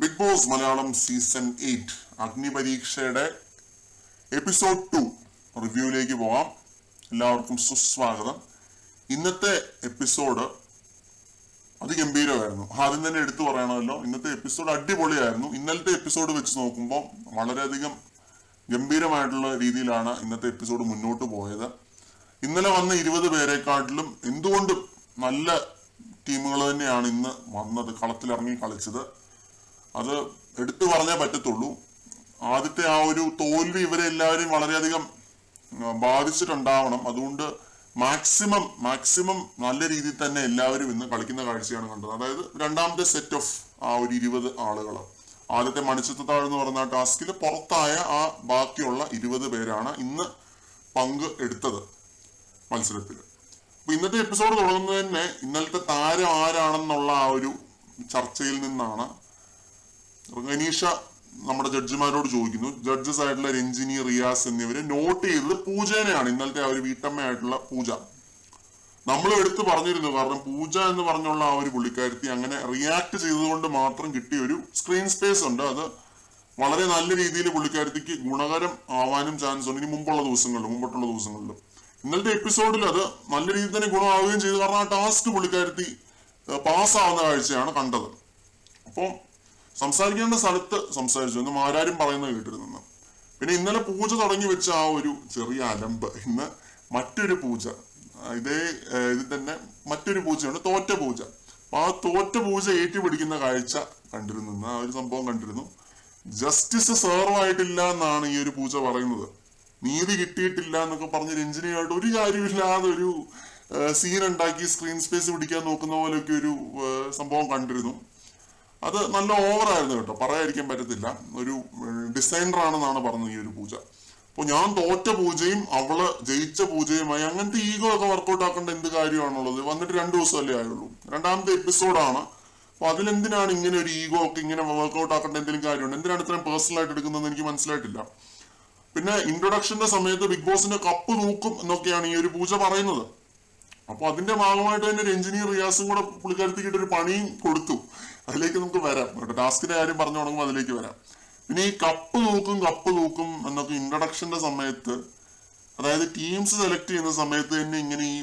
Big Boss Malayalam season 8 അഗ്നിപരീക്ഷയുടെ episode 2 റിവ്യൂയിലേക്ക് പോവാം. എല്ലാവർക്കും സുസ്വാഗതം. ഇന്നത്തെ എപ്പിസോഡ് അതിഗംഭീരമായിരുന്നു. ആദ്യം തന്നെ എടുത്തു പറയണമല്ലോ, ഇന്നത്തെ എപ്പിസോഡ് അടിപൊളിയായിരുന്നു. ഇന്നലത്തെ എപ്പിസോഡ് വെച്ച് നോക്കുമ്പോൾ വളരെയധികം ഗംഭീരമായിട്ടുള്ള രീതിയിലാണ് ഇന്നത്തെ എപ്പിസോഡ് മുന്നോട്ട് പോയത്. ഇന്നലെ വന്ന 20 പേരെക്കാട്ടിലും എന്തുകൊണ്ടും നല്ല ടീമുകൾ തന്നെയാണ് ഇന്ന് വന്നത്, കളത്തിലിറങ്ങി കളിച്ചത്. അത് എടുത്തു പറഞ്ഞേ പറ്റത്തുള്ളൂ. ആദ്യത്തെ ആ ഒരു തോൽവി ഇവരെ എല്ലാവരും വളരെയധികം ബാധിച്ചിട്ടുണ്ടാവണം. അതുകൊണ്ട് മാക്സിമം നല്ല രീതിയിൽ തന്നെ എല്ലാവരും ഇന്ന് കളിക്കുന്ന കാഴ്ചയാണ് കണ്ടത്. അതായത് രണ്ടാമത്തെ സെറ്റ് ഓഫ് ആ ഒരു 20 ആളുകൾ ആദ്യത്തെ മണിച്ചിത്രത്താഴ് എന്ന് പറഞ്ഞ ടാസ്കിൽ പുറത്തായ ആ ബാക്കിയുള്ള 20 പേരാണ് ഇന്ന് പങ്ക് എടുത്തത് മത്സരത്തിൽ. അപ്പൊ ഇന്നത്തെ എപ്പിസോഡ് തുടങ്ങുന്നത് തന്നെ ഇന്നലത്തെ താരം ആരാണെന്നുള്ള ആ ഒരു ചർച്ചയിൽ നിന്നാണ്. ഗനീഷ നമ്മുടെ ജഡ്ജിമാരോട് ചോദിക്കുന്നു. ജഡ്ജസ് ആയിട്ടുള്ള രഞ്ജിനി, റിയാസ് എന്നിവര് നോട്ട് ചെയ്തത് പൂജേനെയാണ്, ഇന്നലത്തെ ആ ഒരു വീട്ടമ്മയായിട്ടുള്ള പൂജ. നമ്മൾ എടുത്ത് പറഞ്ഞിരുന്നു, കാരണം പൂജ എന്ന് പറഞ്ഞുള്ള ആ ഒരു പുള്ളിക്കാരത്തി അങ്ങനെ റിയാക്ട് ചെയ്തതുകൊണ്ട് മാത്രം കിട്ടിയ ഒരു സ്ക്രീൻ സ്പേസ് ഉണ്ട്. അത് വളരെ നല്ല രീതിയിൽ പുള്ളിക്കാരത്തിക്ക് ഗുണകരം ആവാനും ചാൻസ് ഉണ്ട് ഇനി മുമ്പുട്ടുള്ള ദിവസങ്ങളിലും. ഇന്നലത്തെ എപ്പിസോഡിൽ അത് നല്ല രീതിയിൽ തന്നെ ഗുണമാവുകയും ചെയ്തു. കാരണം ആ ടാസ്ക് പുള്ളിക്കാരത്തി പാസ്സാവുന്ന കാഴ്ചയാണ് കണ്ടത്. അപ്പോൾ സംസാരിക്കേണ്ട സ്ഥലത്ത് സംസാരിച്ചു എന്ന് ആരാരും പറയുന്നത് കേട്ടിരുന്നു. പിന്നെ ഇന്നലെ പൂജ തുടങ്ങി വെച്ച ആ ഒരു ചെറിയ അലമ്പ് ഇന്ന് മറ്റൊരു പൂജ, ഇതിൽ തന്നെ മറ്റൊരു പൂജയാണ് തോറ്റ പൂജ. അപ്പൊ ആ തോറ്റ പൂജ ഏറ്റുപിടിക്കുന്ന കാഴ്ച കണ്ടിരുന്നു. ആ ഒരു സംഭവം കണ്ടിരുന്നു. ജസ്റ്റിസ് സെർവ് ആയിട്ടില്ല എന്നാണ് ഈ ഒരു പൂജ പറയുന്നത്. നീതി കിട്ടിയിട്ടില്ല എന്നൊക്കെ പറഞ്ഞ് രഞ്ജിനിയായിട്ട് ഒരു കാര്യമില്ലാതെ ഒരു സീൻ ഉണ്ടാക്കി സ്ക്രീൻ സ്പേസ് പിടിക്കാൻ നോക്കുന്ന പോലെയൊക്കെ ഒരു സംഭവം കണ്ടിരുന്നു. അത് നല്ല ഓവറായിരുന്നു കേട്ടോ, പറയാതിരിക്കാൻ പറ്റത്തില്ല. ഒരു ഡിസൈനർ ആണെന്നാണ് പറഞ്ഞത് ഈ ഒരു പൂജ. അപ്പോൾ ഞാൻ തോറ്റ പൂജയും അവള് ജയിച്ച പൂജയുമായി അങ്ങനത്തെ ഈഗോ ഒക്കെ വർക്കൗട്ട് ആക്കേണ്ട എന്ത് കാര്യമാണുള്ളത്? വന്നിട്ട് 2 ദിവസമല്ലേ ആയുള്ളൂ, രണ്ടാമത്തെ എപ്പിസോഡാണ്. അപ്പൊ അതിലെന്തിനാണ് ഇങ്ങനെ ഒരു ഈഗോ ഒക്കെ ഇങ്ങനെ വർക്കൗട്ട് ആക്കേണ്ട എന്തെങ്കിലും കാര്യമുണ്ട്? എന്തിനാണ് ഇത്രയും പേഴ്സണൽ ആയിട്ട് എടുക്കുന്നതെന്ന് എനിക്ക് മനസ്സിലായിട്ടില്ല. പിന്നെ ഇൻട്രൊഡക്ഷന്റെ സമയത്ത് ബിഗ് ബോസിന്റെ കപ്പ് തൂക്കും എന്നൊക്കെയാണ് ഈ ഒരു പൂജ പറയുന്നത്. അപ്പൊ അതിന്റെ ഭാഗമായിട്ട് തന്നെ രഞ്ജിനി, റിയാസും കൂടെ പുള്ളിക്കാരത്തിക്കിട്ട് ഒരു പണിയും കൊടുത്തു. അതിലേക്ക് നമുക്ക് വരാം കേട്ടോ. ടാസ്കിന്റെ കാര്യം പറഞ്ഞു തുടങ്ങുമ്പോൾ അതിലേക്ക് വരാം. പിന്നെ ഈ കപ്പ് തൂക്കും എന്നൊക്കെ ഇൻട്രൊഡക്ഷന്റെ സമയത്ത്, അതായത് ടീംസ് സെലക്ട് ചെയ്യുന്ന സമയത്ത് തന്നെ ഇങ്ങനെ ഈ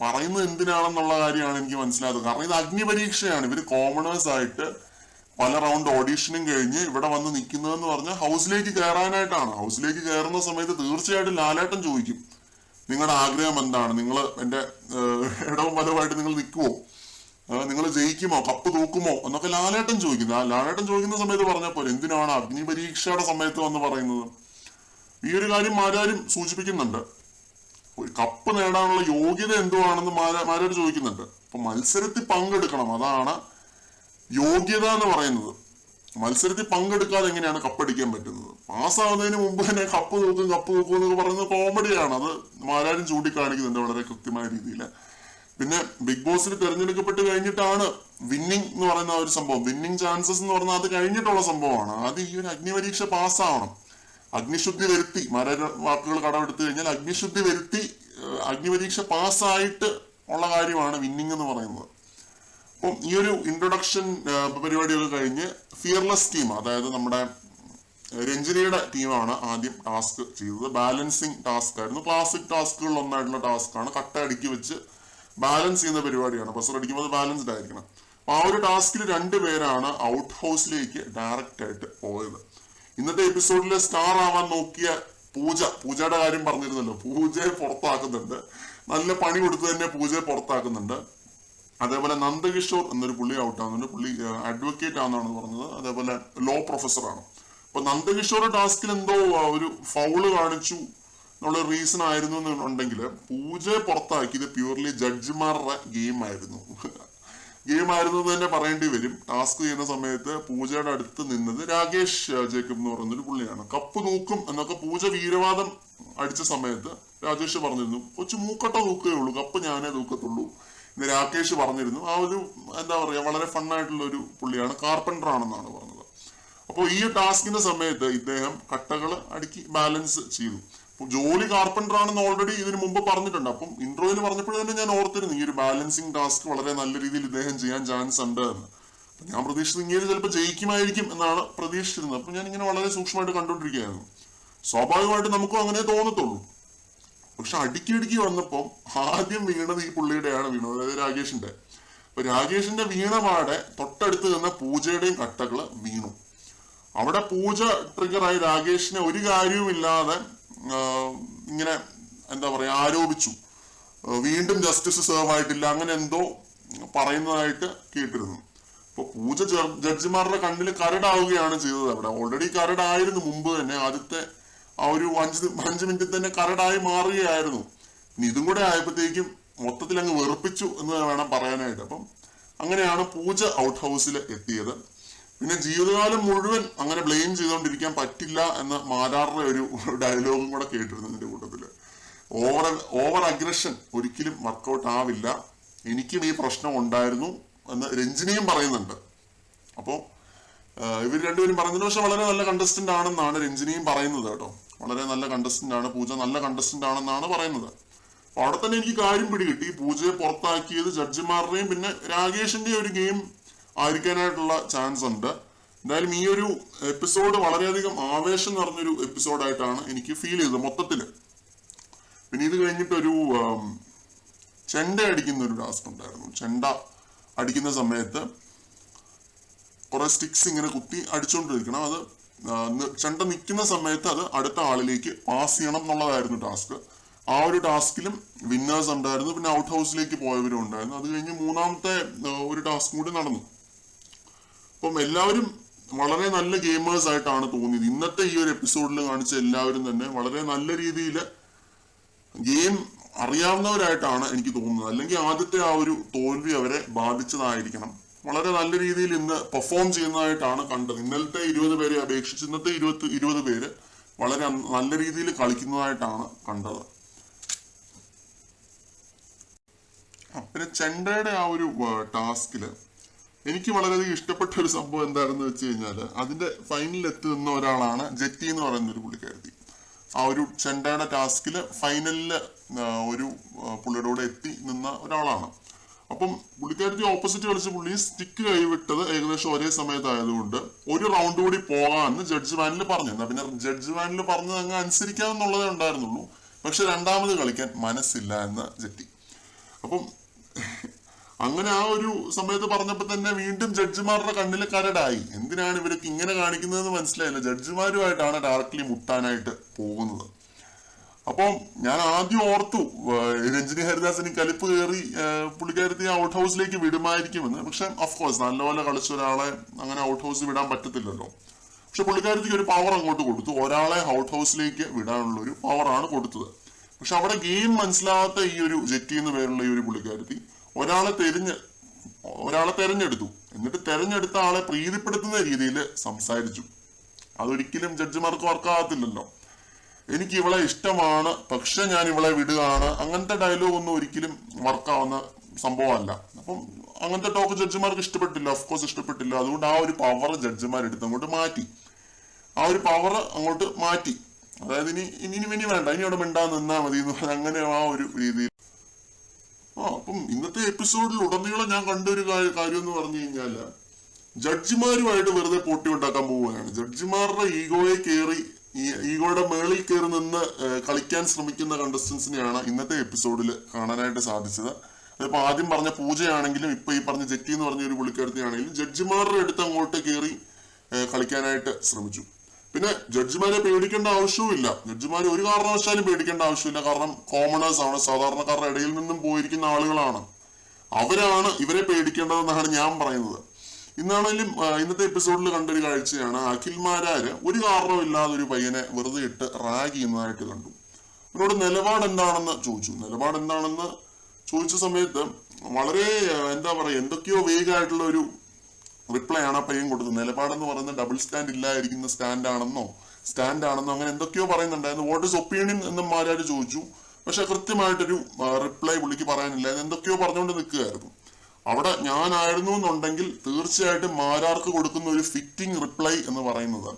പറയുന്നത് എന്തിനാണെന്നുള്ള കാര്യമാണ് എനിക്ക് മനസ്സിലായത്. കാരണം ഇത് അഗ്നിപരീക്ഷയാണ്. ഇവര് കോമണേഴ്സ് ആയിട്ട് പല റൗണ്ട് ഓഡീഷനും കഴിഞ്ഞ് ഇവിടെ വന്ന് നിൽക്കുന്നതെന്ന് പറഞ്ഞാൽ ഹൗസിലേക്ക് കയറാനായിട്ടാണ്. ഹൗസിലേക്ക് കയറുന്ന സമയത്ത് തീർച്ചയായിട്ടും ലാലേട്ടൻ ചോദിക്കും, നിങ്ങളുടെ ആഗ്രഹം എന്താണ്, നിങ്ങൾ എന്റെ ഇടവും വലവുമായിട്ട് നിങ്ങൾ നിൽക്കുമോ, നിങ്ങൾ ജയിക്കുമോ, കപ്പ് തൂക്കുമോ എന്നൊക്കെ ലാലേട്ടൻ ചോദിക്കുന്നു. ആ ലാലേട്ടൻ ചോദിക്കുന്ന സമയത്ത് പറഞ്ഞപ്പോൾ എന്തിനാണ് അഗ്നിപരീക്ഷയുടെ സമയത്ത് വന്ന് പറയുന്നത്? ഈ ഒരു കാര്യം ആരാരും സൂചിപ്പിക്കുന്നുണ്ട്. കപ്പ് നേടാനുള്ള യോഗ്യത എന്തുവാണെന്ന് മാരാര് ചോദിക്കുന്നുണ്ട്. അപ്പൊ മത്സരത്തിൽ പങ്കെടുക്കണം, അതാണ് യോഗ്യത എന്ന് പറയുന്നത്. മത്സരത്തിൽ പങ്കെടുക്കാതെ എങ്ങനെയാണ് കപ്പടിക്കാൻ പറ്റുന്നത്? പാസ്സാവുന്നതിന് മുമ്പ് തന്നെ കപ്പ് തൂക്കും എന്നൊക്കെ പറയുന്നത് കോമഡിയാണ്. അത് ആരാരും ചൂണ്ടിക്കാണിക്കുന്നുണ്ട് വളരെ കൃത്യമായ രീതിയിൽ. പിന്നെ ബിഗ് ബോസിൽ തിരഞ്ഞെടുക്കപ്പെട്ട് കഴിഞ്ഞിട്ടാണ് വിന്നിങ് എന്ന് പറയുന്ന ഒരു സംഭവം, വിന്നിങ് ചാൻസസ് എന്ന് പറഞ്ഞാൽ അത് കഴിഞ്ഞിട്ടുള്ള സംഭവമാണ്. അത് ഈ ഒരു അഗ്നിപരീക്ഷ പാസ്സാവണം, അഗ്നിശുദ്ധി വരുത്തി, വാക്കുകൾ കടമെടുത്തു കഴിഞ്ഞാൽ അഗ്നിശുദ്ധി വരുത്തി അഗ്നിപരീക്ഷ പാസ്സായിട്ട് ഉള്ള കാര്യമാണ് വിന്നിങ് എന്ന് പറയുന്നത്. അപ്പം ഈ ഒരു ഇൻട്രൊഡക്ഷൻ പരിപാടിയൊക്കെ കഴിഞ്ഞ് ഫിയർലെസ് ടീം, അതായത് നമ്മുടെ രഞ്ജിനിയുടെ ടീമാണ് ആദ്യം ടാസ്ക് ചെയ്തത്. ബാലൻസിങ് ടാസ്ക് ആയിരുന്നു. ക്ലാസിക് ടാസ്കുകളിൽ ഒന്നായിട്ടുള്ള ടാസ്ക്കാണ്. കട്ട അടുക്കി വെച്ച് ബാലൻസ് ചെയ്യുന്ന പരിപാടിയാണ്. ബസർ അടിക്കുമ്പോൾ ബാലൻസ്ഡ് ആയിരിക്കണം. അപ്പൊ ആ ഒരു ടാസ്കിൽ 2 പേരാണ് ഔട്ട് ഹൗസിലേക്ക് ഡയറക്റ്റ് ആയിട്ട് പോയത്. ഇന്നത്തെ എപ്പിസോഡിലെ സ്റ്റാർ ആവാൻ നോക്കിയ പൂജയുടെ കാര്യം പറഞ്ഞിരുന്നല്ലോ, പൂജയെ പുറത്താക്കുന്നുണ്ട്. നല്ല പണി കൊടുത്ത് തന്നെ പൂജയെ പുറത്താക്കുന്നുണ്ട്. അതേപോലെ നന്ദകിഷോർ എന്നൊരു പുള്ളി ഔട്ട് ആവുന്നുണ്ട്. പുള്ളി അഡ്വക്കേറ്റ് ആണെന്നാണ് പറഞ്ഞത്. അതേപോലെ ലോ പ്രൊഫസറാണ്. അപ്പൊ നന്ദകിഷോർ ടാസ്കിൽ എന്തോ ഒരു ഫൗള് കാണിച്ചു എന്നുള്ള റീസൺ ആയിരുന്നു എന്നുണ്ടെങ്കിൽ പൂജയെ പുറത്താക്കിയത് പ്യൂർലി ജഡ്ജിമാരുടെ ഗെയിം ആയിരുന്നു എന്ന് തന്നെ പറയേണ്ടി വരും. ടാസ്ക് ചെയ്യുന്ന സമയത്ത് പൂജയുടെ അടുത്ത് നിന്നത് രാകേഷ് ജേക്കബ് എന്ന് പറയുന്നൊരു പുള്ളിയാണ്. കപ്പ് തൂക്കും എന്നൊക്കെ പൂജ വീരവാദം അടിച്ച സമയത്ത് രാജേഷ് പറഞ്ഞിരുന്നു, കൊച്ചു മൂക്കട്ട തൂക്കുകയുള്ളൂ, കപ്പ് ഞാനേ തൂക്കത്തുള്ളൂ എന്ന് രാകേഷ് പറഞ്ഞിരുന്നു. ആ ഒരു എന്താ പറയാ, വളരെ ഫണ്ണായിട്ടുള്ള ഒരു പുള്ളിയാണ്, കാർപ്പൻറ്റർ ആണെന്നാണ് പറഞ്ഞത്. അപ്പോൾ ഈ ടാസ്കിന്റെ സമയത്ത് ഇദ്ദേഹം കട്ടകൾ അടുക്കി ബാലൻസ് ചെയ്തു. ജോലി കാർപ്പൻറ്റർ ആണെന്ന് ഓൾറെഡി ഇതിന് മുമ്പ് പറഞ്ഞിട്ടുണ്ട്. അപ്പം ഇൻട്രോയിൽ പറഞ്ഞപ്പോൾ തന്നെ ഞാൻ ഓർത്തിരുന്നു ഈ ഒരു ബാലൻസിങ് ടാസ്ക് വളരെ നല്ല രീതിയിൽ ഇദ്ദേഹം ചെയ്യാൻ ചാൻസ് ഉണ്ട് എന്ന്. ഞാൻ പ്രതീക്ഷിച്ചത് ഇങ്ങനെ ചിലപ്പോൾ ജയിക്കുമായിരിക്കും എന്നാണ് പ്രതീക്ഷിച്ചിരുന്നത്. അപ്പൊ ഞാൻ ഇങ്ങനെ വളരെ സൂക്ഷ്മമായിട്ട് കണ്ടുകൊണ്ടിരിക്കുകയായിരുന്നു. സ്വാഭാവികമായിട്ട് നമുക്കും അങ്ങനെ തോന്നത്തുള്ളൂ. പക്ഷെ അടുക്കി വന്നപ്പോൾ ആദ്യം വീണത് ഈ പുള്ളിയുടെയാണ് വീണത്, അതായത് രാകേഷിന്റെ. അപ്പൊ രാകേഷിന്റെ വീണപാടെ തൊട്ടടുത്ത് നിന്ന പൂജയുടെയും കട്ടകള് വീണു. അവിടെ പൂജ ട്രിഗറായി രാകേഷിനെ ഒരു കാര്യവുമില്ലാതെ ഇങ്ങനെ എന്താ പറയാ ആരോപിച്ചു. വീണ്ടും ജസ്റ്റിസ് സെർവ് ആയിട്ടില്ല, അങ്ങനെ എന്തോ പറയുന്നതായിട്ട് കേട്ടിരുന്നു. അപ്പൊ പൂജ ജഡ്ജിമാരുടെ കണ്ണിൽ കരടാവുകയാണ് ചെയ്തത്. അവിടെ ഓൾറെഡി കരടായിരുന്നു മുമ്പ് തന്നെ, ആദ്യത്തെ ആ ഒരു 5 മിനിറ്റിൽ തന്നെ കരടായി മാറുകയായിരുന്നു. ഇനി ഇതും കൂടെ ആയപ്പോഴത്തേക്കും മൊത്തത്തിൽ അങ്ങ് വെറുപ്പിച്ചു എന്ന് വേണം പറയാനായിട്ട്. അപ്പം അങ്ങനെയാണ് പൂജ ഔട്ട് ഹൗസിൽ എത്തിയത്. പിന്നെ ജീവിതകാലം മുഴുവൻ അങ്ങനെ ബ്ലെയിം ചെയ്തുകൊണ്ടിരിക്കാൻ പറ്റില്ല എന്ന മാരാറുടെ ഒരു ഡയലോഗും കൂടെ കേട്ടിരുന്നു ഇതിന്റെ കൂട്ടത്തില്. ഓവർ അഗ്രഷൻ ഒരിക്കലും വർക്കൗട്ട് ആവില്ല, എനിക്കും ഈ പ്രശ്നം ഉണ്ടായിരുന്നു എന്ന് രഞ്ജിനിയും പറയുന്നുണ്ട്. അപ്പോ ഇവർ രണ്ടുപേരും പറയുന്നത്. പക്ഷെ വളരെ നല്ല കണ്ടസ്റ്റന്റ് ആണെന്നാണ് രഞ്ജിനിയും പറയുന്നത് കേട്ടോ. വളരെ നല്ല കണ്ടസ്റ്റന്റ് ആണ്, പൂജ നല്ല കണ്ടസ്റ്റന്റ് ആണെന്നാണ് പറയുന്നത്. അപ്പൊ അവിടെ തന്നെ എനിക്ക് കാര്യം പിടികിട്ടി. പൂജയെ പുറത്താക്കിയത് ജഡ്ജിമാരുടെയും പിന്നെ രാകേഷിന്റെയും ഒരു ഗെയിം ആയിരിക്കാനായിട്ടുള്ള ചാൻസ് ഉണ്ട്. എന്തായാലും ഈ ഒരു എപ്പിസോഡ് വളരെയധികം ആവേശം നിറഞ്ഞൊരു എപ്പിസോഡായിട്ടാണ് എനിക്ക് ഫീൽ ചെയ്തത് മൊത്തത്തില്. പിന്നെ ഇത് കഴിഞ്ഞിട്ടൊരു ചെണ്ട അടിക്കുന്ന ഒരു ടാസ്ക് ഉണ്ടായിരുന്നു. ചെണ്ട അടിക്കുന്ന സമയത്ത് കുറെ സ്റ്റിക്സ് ഇങ്ങനെ കുത്തി അടിച്ചുകൊണ്ടിരിക്കണം. അത് ചെണ്ട നിൽക്കുന്ന സമയത്ത് അത് അടുത്ത ആളിലേക്ക് പാസ് ചെയ്യണം എന്നുള്ളതായിരുന്നു ടാസ്ക്. ആ ഒരു ടാസ്കിലും വിന്നേഴ്സ് ഉണ്ടായിരുന്നു, പിന്നെ ഔട്ട് ഹൗസിലേക്ക് പോയവരും ഉണ്ടായിരുന്നു. അത് കഴിഞ്ഞ് മൂന്നാമത്തെ ഒരു ടാസ്ക് കൂടി നടന്നു. അപ്പം എല്ലാവരും വളരെ നല്ല ഗെയിമേഴ്സ് ആയിട്ടാണ് തോന്നിയത്. ഇന്നത്തെ ഈ ഒരു എപ്പിസോഡിൽ കാണിച്ച എല്ലാവരും തന്നെ വളരെ നല്ല രീതിയിൽ ഗെയിം അറിയാവുന്നവരായിട്ടാണ് എനിക്ക് തോന്നുന്നത്. അല്ലെങ്കിൽ ആദ്യത്തെ ആ ഒരു തോൽവി അവരെ ബാധിച്ചതായിരിക്കണം. വളരെ നല്ല രീതിയിൽ ഇന്ന് പെർഫോം ചെയ്യുന്നതായിട്ടാണ് കണ്ടത്. ഇന്നലത്തെ 20 പേരെ അപേക്ഷിച്ച് ഇന്നത്തെ 20 പേര് വളരെ നല്ല രീതിയിൽ കളിക്കുന്നതായിട്ടാണ് കണ്ടത്. പിന്നെ ചെണ്ടയുടെ ആ ഒരു ടാസ്കില് എനിക്ക് വളരെയധികം ഇഷ്ടപ്പെട്ട ഒരു സംഭവം എന്താണെന്ന് വെച്ച് കഴിഞ്ഞാൽ, അതിന്റെ ഫൈനലിൽ എത്തി നിന്ന ഒരാളാണ് ജെറ്റി എന്ന് പറയുന്ന ഒരു പുള്ളിക്കാരത്തി. ആ ഒരു ചെണ്ടയുടെ ടാസ്കില് ഫൈനലില് ഒരു പുള്ളിയോടെ എത്തി നിന്ന ഒരാളാണ്. അപ്പം പുള്ളിക്കാരത്തി ഓപ്പോസിറ്റ് കളിച്ച പുള്ളി സ്റ്റിക്ക് കൈവിട്ടത് ഏകദേശം ഒരേ സമയത്തായതുകൊണ്ട് ഒരു റൗണ്ട് കൂടി പോകാമെന്ന് ജഡ്ജ് പാനൽ പറഞ്ഞു. എന്നാ പിന്നെ ജഡ്ജ് പാനൽ പറഞ്ഞത് അങ്ങ് അനുസരിക്കാമെന്നുള്ളതേ ഉണ്ടായിരുന്നുള്ളൂ. പക്ഷെ രണ്ടാമത് കളിക്കാൻ മനസ്സില്ല എന്ന് ജെറ്റി. അപ്പം അങ്ങനെ ആ ഒരു സമയത്ത് പറഞ്ഞപ്പോ തന്നെ വീണ്ടും ജഡ്ജിമാരുടെ കണ്ണിൽ കരടായി. എന്തിനാണ് ഇവരൊക്കെ ഇങ്ങനെ കാണിക്കുന്നതെന്ന് മനസ്സിലായില്ല. ജഡ്ജിമാരുമായിട്ടാണ് ഡയറക്ട്ലി മുട്ടാനായിട്ട് പോകുന്നത്. അപ്പം ഞാൻ ആദ്യം ഓർത്തു രഞ്ജിനി ഹരിദാസിന് കലിപ്പ് കയറി പുള്ളിക്കാരത്തി ഔട്ട് ഹൗസിലേക്ക് വിടുമായിരിക്കുമെന്ന്. പക്ഷെ അഫ്കോഴ്സ് നല്ലപോലെ കളിച്ച ഒരാളെ അങ്ങനെ ഔട്ട് ഹൗസിൽ വിടാൻ പറ്റത്തില്ലല്ലോ. പക്ഷെ പുള്ളിക്കാരത്തിക്ക് ഒരു പവർ അങ്ങോട്ട് കൊടുത്തു. ഒരാളെ ഔട്ട് ഹൗസിലേക്ക് വിടാനുള്ള ഒരു പവറാണ് കൊടുത്തത്. പക്ഷെ അവിടെ ഗെയിം മനസ്സിലാവാത്ത ഈ ഒരു ജെറ്റി എന്ന് പേരുള്ള ഈ ഒരു പുള്ളിക്കാരത്തി ഒരാളെ തെരഞ്ഞെടുത്തു. എന്നിട്ട് തെരഞ്ഞെടുത്ത ആളെ പ്രീതിപ്പെടുത്തുന്ന രീതിയിൽ സംസാരിച്ചു. അതൊരിക്കലും ജഡ്ജിമാർക്ക് വർക്കാകത്തില്ലല്ലോ. എനിക്ക് ഇവളെ ഇഷ്ടമാണ്, പക്ഷെ ഞാൻ ഇവളെ വിടുകയാണ്, അങ്ങനത്തെ ഡയലോഗ് ഒന്നും ഒരിക്കലും വർക്കാവുന്ന സംഭവമല്ല. അപ്പം അങ്ങനത്തെ ടോക്ക് ജഡ്ജിമാർക്ക് ഇഷ്ടപ്പെട്ടില്ല, ഓഫ്കോഴ്സ് ഇഷ്ടപ്പെട്ടില്ല. അതുകൊണ്ട് ആ ഒരു പവർ ജഡ്ജിമാർ എടുത്ത് അങ്ങോട്ട് മാറ്റി. അതായത് ഇനി വേണ്ട, ഇനി അവിടെ മിണ്ടാൻ നിന്നാ മതി എന്ന് പറഞ്ഞാൽ അങ്ങനെ ആ ഒരു രീതിയിൽ. അപ്പം ഇന്നത്തെ എപ്പിസോഡിൽ ഉടനീളം ഞാൻ കണ്ട ഒരു കാര്യം എന്ന് പറഞ്ഞു കഴിഞ്ഞാല് ജഡ്ജിമാരുമായിട്ട് വെറുതെ പോട്ടി ഉണ്ടാക്കാൻ പോവുകയാണ്. ജഡ്ജിമാരുടെ ഈഗോയുടെ മേളിൽ കയറി നിന്ന് കളിക്കാൻ ശ്രമിക്കുന്ന കണ്ടസ്റ്റൻസിനെയാണ് ഇന്നത്തെ എപ്പിസോഡിൽ കാണാനായിട്ട് സാധിച്ചത്. അതിപ്പോ ആദ്യം പറഞ്ഞ പൂജയാണെങ്കിലും ഇപ്പൊ ഈ പറഞ്ഞ ജെറ്റി എന്ന് പറഞ്ഞ ഒരു പുള്ളിക്കാരത്തിയാണെങ്കിലും ജഡ്ജിമാരുടെ അടുത്ത് അങ്ങോട്ട് കയറി കളിക്കാനായിട്ട് ശ്രമിച്ചു. പിന്നെ ജഡ്ജിമാരെ പേടിക്കേണ്ട ആവശ്യവുമില്ല. ജഡ്ജിമാർ ഒരു കാരണവശാലും പേടിക്കേണ്ട ആവശ്യമില്ല. കാരണം കോമണേഴ്സ് ആണ്, സാധാരണക്കാരുടെ ഇടയിൽ നിന്നും പോയിരിക്കുന്ന ആളുകളാണ്. അവരാണ് ഇവരെ പേടിക്കേണ്ടതെന്നാണ് ഞാൻ പറയുന്നത്. ഇന്നാണെങ്കിലും ഇന്നത്തെ എപ്പിസോഡിൽ കണ്ടൊരു കാഴ്ചയാണ് അഖിൽമാരാര് ഒരു കാരണമില്ലാതെ ഒരു പയ്യനെ വെറുതെ ഇട്ട് റാഗ് ചെയ്യുന്നതായിട്ട് കണ്ടു. അവരോട് നിലപാട് എന്താണെന്ന് ചോദിച്ച സമയത്ത് വളരെ എന്താ പറയാ എന്തൊക്കെയോ വേഗമായിട്ടുള്ള ഒരു റിപ്ലൈ ആണ് ആ പയ്യൻ കൊടുത്തത്. നിലപാടെന്ന് പറയുന്നത് ഡബിൾ സ്റ്റാൻഡ് ഇല്ലായിരിക്കുന്ന സ്റ്റാൻഡ് ആണെന്നോ അങ്ങനെ എന്തൊക്കെയോ പറയുന്നുണ്ടായിരുന്നു. വാട്ട് ഇസ് ഒപ്പീനിയൻ എന്ന് മാരാര് ചോദിച്ചു. പക്ഷെ കൃത്യമായിട്ടൊരു റിപ്ലൈ പുള്ളിക്ക് പറയാനില്ല. എന്തൊക്കെയോ പറഞ്ഞുകൊണ്ട് നിൽക്കുകയായിരുന്നു. അവിടെ ഞാനായിരുന്നു എന്നുണ്ടെങ്കിൽ തീർച്ചയായിട്ടും മാരാർക്ക് കൊടുക്കുന്ന ഒരു ഫിറ്റിംഗ് റിപ്ലൈ എന്ന് പറയുന്നത്,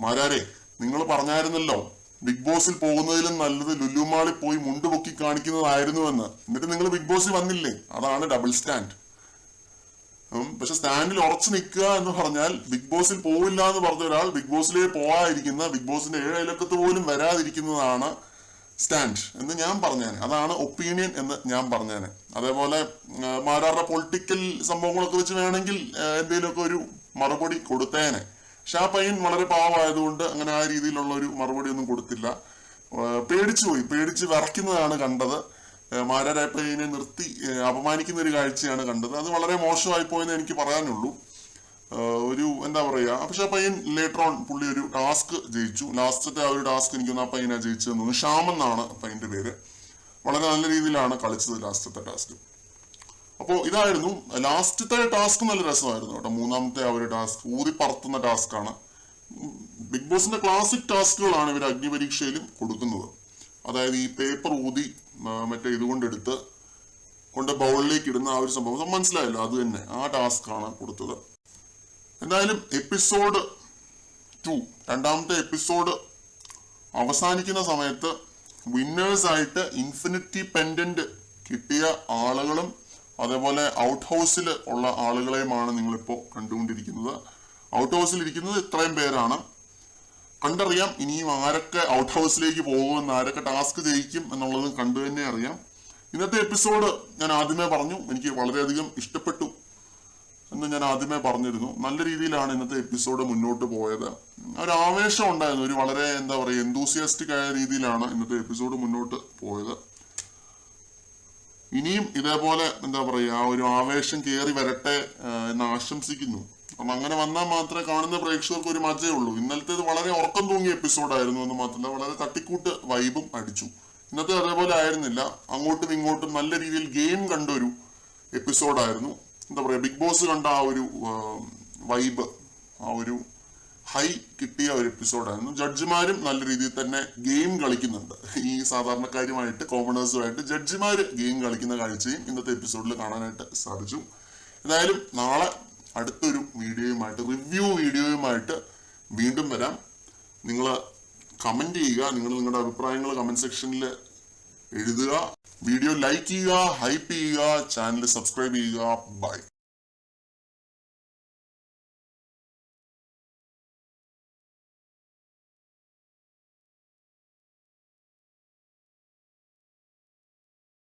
മാരാരെ നിങ്ങൾ പറഞ്ഞായിരുന്നല്ലോ ബിഗ് ബോസിൽ പോകുന്നതിലും നല്ലത് ലുലുമാളിൽ പോയി മുണ്ട് പൊക്കി കാണിക്കുന്നതായിരുന്നു എന്ന്. എന്നിട്ട് നിങ്ങൾ ബിഗ് ബോസിൽ വന്നില്ലേ? അതാണ് ഡബിൾ സ്റ്റാൻഡ്. പക്ഷെ സ്റ്റാൻഡിൽ ഉറച്ചു നിൽക്കുക എന്ന് പറഞ്ഞാൽ ബിഗ് ബോസിൽ പോവില്ല എന്ന് പറഞ്ഞ ഒരാൾ ബിഗ് ബോസിലേക്ക് പോകാതിരിക്കുന്ന, ബിഗ് ബോസിന്റെ 7 അയലക്കത്ത് പോലും വരാതിരിക്കുന്നതാണ് സ്റ്റാൻഡ് എന്ന് ഞാൻ പറഞ്ഞേനെ. അതാണ് ഒപ്പീനിയൻ എന്ന് ഞാൻ പറഞ്ഞേനെ. അതേപോലെ മാരാറുടെ പൊളിറ്റിക്കൽ സംഭവങ്ങളൊക്കെ വെച്ച് വേണമെങ്കിൽ എന്തെങ്കിലുമൊക്കെ ഒരു മറുപടി കൊടുത്തേനെ. പക്ഷെ ആ പയ്യൻ വളരെ പാവമായതുകൊണ്ട് അങ്ങനെ ആ രീതിയിലുള്ള ഒരു മറുപടി ഒന്നും കൊടുത്തില്ല. പേടിച്ച് വിറയ്ക്കുന്നതാണ് കണ്ടത്. മാരാരായ പയ്യനെ നിർത്തി അപമാനിക്കുന്ന ഒരു കാഴ്ചയാണ് കണ്ടത്. അത് വളരെ മോശമായി പോയെന്ന് എനിക്ക് പറയാനുള്ളൂ. ഒരു എന്താ പറയാ, പക്ഷെ ആ പയ്യൻ ലേറ്റർ ഓൺ പുള്ളി ഒരു ടാസ്ക് ജയിച്ചു. ലാസ്റ്റത്തെ ആ ഒരു ടാസ്ക് എനിക്കൊന്ന് ആ പയ്യനാ ജയിച്ചതെന്ന് തോന്നുന്നു. ഷ്യാം എന്നാണ് പയ്യന്റെ പേര്. വളരെ നല്ല രീതിയിലാണ് കളിച്ചത് ലാസ്റ്റത്തെ ടാസ്ക്. അപ്പോൾ ഇതായിരുന്നു ലാസ്റ്റത്തെ ടാസ്ക്. നല്ല രസമായിരുന്നു കേട്ടോ. മൂന്നാമത്തെ ആ ഒരു ടാസ്ക് ഊതി പറത്തുന്ന ടാസ്ക് ആണ്. ബിഗ് ബോസിന്റെ ക്ലാസിക് ടാസ്കുകളാണ് ഇവർ അഗ്നിപരീക്ഷയിലും കൊടുക്കുന്നത്. അതായത് ഈ പേപ്പർ ഊതി മറ്റേ ഇതുകൊണ്ടെടുത്ത് കൊണ്ട് ബൗളിലേക്ക് ഇടുന്ന ആ ഒരു സംഭവം മനസ്സിലായല്ലോ, അത് തന്നെ ആ ടാസ്ക് ആണ് കൊടുത്തത്. എന്തായാലും എപ്പിസോഡ് 2 രണ്ടാമത്തെ എപ്പിസോഡ് അവസാനിക്കുന്ന സമയത്ത് വിന്നേഴ്സ് ആയിട്ട് ഇൻഫിനിറ്റി പെൻഡന്റ് കിട്ടിയ ആളുകളും അതേപോലെ ഔട്ട് ഹൗസിൽ ഉള്ള ആളുകളെയുമാണ് നിങ്ങളിപ്പോൾ കണ്ടുകൊണ്ടിരിക്കുന്നത്. ഔട്ട് ഹൗസിൽ ഇരിക്കുന്നത് ഇത്രയും പേരാണ്. കണ്ടറിയാം ഇനിയും ആരൊക്കെ ഔട്ട് ഹൗസിലേക്ക് പോകുമെന്ന്, ആരൊക്കെ ടാസ്ക് ജയിക്കും എന്നുള്ളതും കണ്ടു തന്നെ അറിയാം. ഇന്നത്തെ എപ്പിസോഡ് ഞാൻ ആദ്യമേ പറഞ്ഞു, എനിക്ക് വളരെയധികം ഇഷ്ടപ്പെട്ടു എന്ന് ഞാൻ ആദ്യമേ പറഞ്ഞിരുന്നു. നല്ല രീതിയിലാണ് ഇന്നത്തെ എപ്പിസോഡ് മുന്നോട്ട് പോയത്. ഒരു ആവേശം ഉണ്ടായിരുന്നു. ഒരു വളരെ എന്താ പറയുക എന്തൂസിയാസ്റ്റിക് ആയ രീതിയിലാണ് ഇന്നത്തെ എപ്പിസോഡ് മുന്നോട്ട് പോയത്. ഇനിയും ഇതേപോലെ എന്താ പറയുക ഒരു ആവേശം കയറി വരട്ടെ എന്ന് ആശംസിക്കുന്നു. അപ്പം അങ്ങനെ വന്നാൽ മാത്രമേ കാണുന്ന പ്രേക്ഷകർക്ക് ഒരു മജയുള്ളൂ. ഇന്നലത്തേത് വളരെ ഉറക്കം തൂങ്ങിയ എപ്പിസോഡായിരുന്നു എന്ന് മാത്രമല്ല വളരെ തട്ടിക്കൂട്ട് വൈബും അടിച്ചു. ഇന്നത്തെ അതേപോലെ ആയിരുന്നില്ല. അങ്ങോട്ടും ഇങ്ങോട്ടും നല്ല രീതിയിൽ ഗെയിം കണ്ടൊരു എപ്പിസോഡായിരുന്നു. എന്താ പറയുക ബിഗ് ബോസ് കണ്ട ആ ഒരു വൈബ്, ആ ഒരു ഹൈ കിട്ടിയ ഒരു എപ്പിസോഡായിരുന്നു. ജഡ്ജിമാരും നല്ല രീതിയിൽ തന്നെ ഗെയിം കളിക്കുന്നുണ്ട്. ഈ സാധാരണക്കാരുമായിട്ട് കോമണേഴ്സുമായിട്ട് ജഡ്ജിമാർ ഗെയിം കളിക്കുന്ന കാഴ്ചയും ഇന്നത്തെ എപ്പിസോഡിൽ കാണാനായിട്ട് സാധിച്ചു. എന്തായാലും നാളെ അടുത്തൊരു വീഡിയോയുമായിട്ട് റിവ്യൂ വീഡിയോയുമായിട്ട് വീണ്ടും വരാം. നിങ്ങൾ കമന്റ് ചെയ്യുക, നിങ്ങളുടെ അഭിപ്രായങ്ങൾ കമന്റ് സെക്ഷനിൽ എഴുതുക, വീഡിയോ ലൈക്ക് ചെയ്യുക, ഹൈപ്പ് ചെയ്യുക, ചാനൽ സബ്സ്ക്രൈബ് ചെയ്യുക. ബൈ.